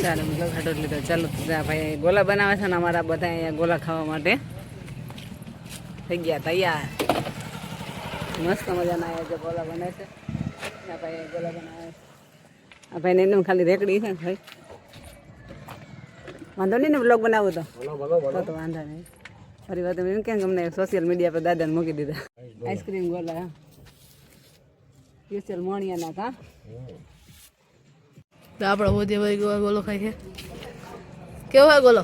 ચાલો મતલબ ખાટો લીધો. ચાલો ભાઈ ગોલા બનાવે છે ને અમારા બધા અહીંયા ગોલા ખાવા માટે થઈ ગયા તૈયાર. મસ્ત મજાના અહીંયા જે ગોલા બને છે આ ભાઈ ગોલા બનાવે છે. આ ભાઈને એમને ખાલી રેકડી છે ને ભાઈ વાંધો નહીં ને બ્લોગ બનાવું તો વાંધો નહીં. ફરી વાત એમ કેમ અમને સોશિયલ મીડિયા પર દાદાને મૂકી દીધા. આઈસ્ક્રીમ ગોલા સ્પેશિયલ મોણિયાના કા તો આપણો મોદી ભાઈ ગોલો ખાય છે. કેવો હોય ગોલો?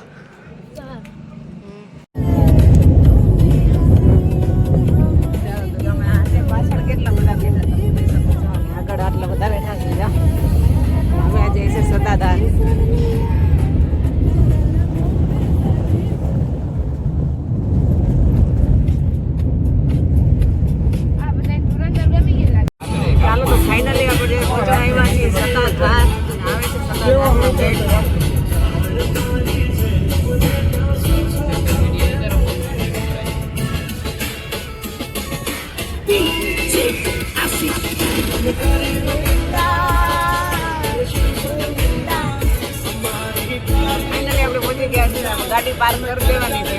પાછળ કેટલા બધા બેઠા આગળ આટલા બધા બેઠા છે. હવે આજે છે સત્તાધાર. ચાલો તો ફાઇનલી આપણે પહોંચવા આવ્યા છીએ સત્તાધાર. આવે છે સત્તાધાર. આપણે પહોંચી ગયા છીએ. ગાડી પાર્ક કરી દેવાની છે.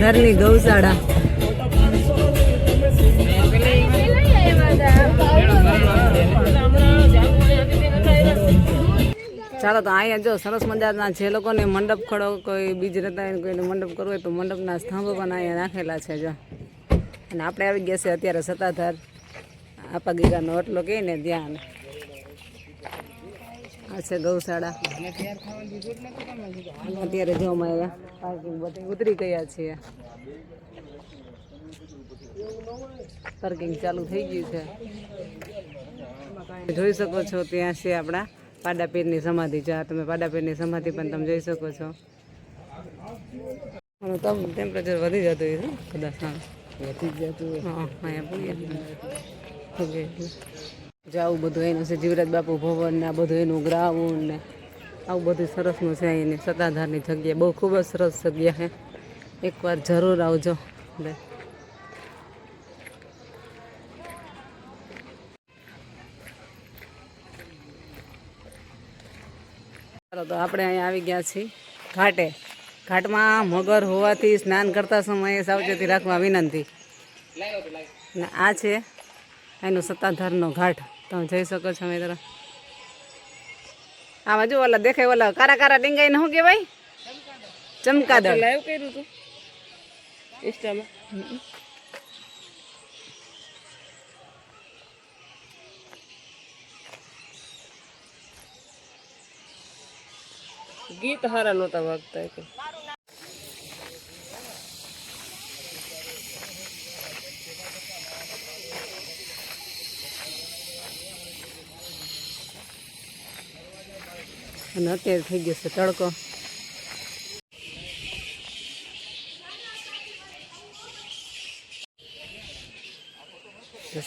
ઘરની ગૌશાળા ચાલો તો અહીંયા જો સરસ મજાના જે લોકોને મંડપ ખડો કોઈ બીજ રહેતા હોય કોઈને મંડપ કરવો હોય તો મંડપના સ્તંભ પણ અહીંયા નાખેલા છે જો. અને આપણે આવી ગયા છે અત્યારે સત્તાધાર આપા ગીગાનો ઓટલો કહે ને ત્યાં. આ છે ગૌશાળા. અત્યારે જો અમે પાર્કિંગ બધી ઉતરી ગયા છીએ. પાર્કિંગ ચાલુ થઈ ગયું છે. જોઈ શકો છો ત્યાં છે આપણા પાડાપીરની સમાધિ. જો તમે પાડાપીરની સમાધિ પણ તમે જોઈ શકો છો. ટેમ્પરેચર વધી જતું હોય છે કદાચ. વધી જતું હા અહીંયા જો આવું બધું એનું છે જીવરાજ બાપુ ભવન ને આ બધું એનું ગ્રાઉન્ડ ને આવું બધું સરસનું છે એની સત્તાધારની જગ્યા. બહુ ખૂબ જ સરસ જગ્યા છે. એકવાર જરૂર આવજો. ચાલો તો આપણે અહીંયા આવી ગયા છીએ ઘાટે. ઘાટમાં મગર હોવાથી સ્નાન કરતા સમયે સાવચેતી રાખવા વિનંતી. ને આ છે એનો સત્તાધારનો ઘાટ. તમે જઈ શકો છો મિત્રો. આમાં જો ઓલા દેખાય ઓલા કારા કારા ડીંગાઈ ને શું કહેવાય? ચમકાદળ. લાઈવ કર્યું હતું ઇન્સ્ટામાં. ગીત હારા નહોતા વાગતા કે અને અત્યારે થઈ ગયો છે તડકો.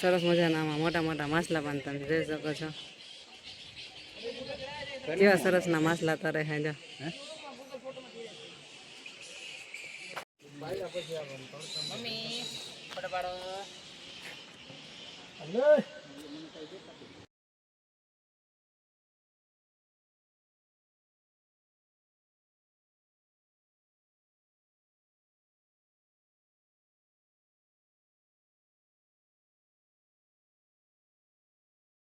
સરસ મજાના આમાં મોટા મોટા માછલા પણ તમે જોઈ શકો છો. કેવા સરસના માછલા તરે છે જો. મમ્મી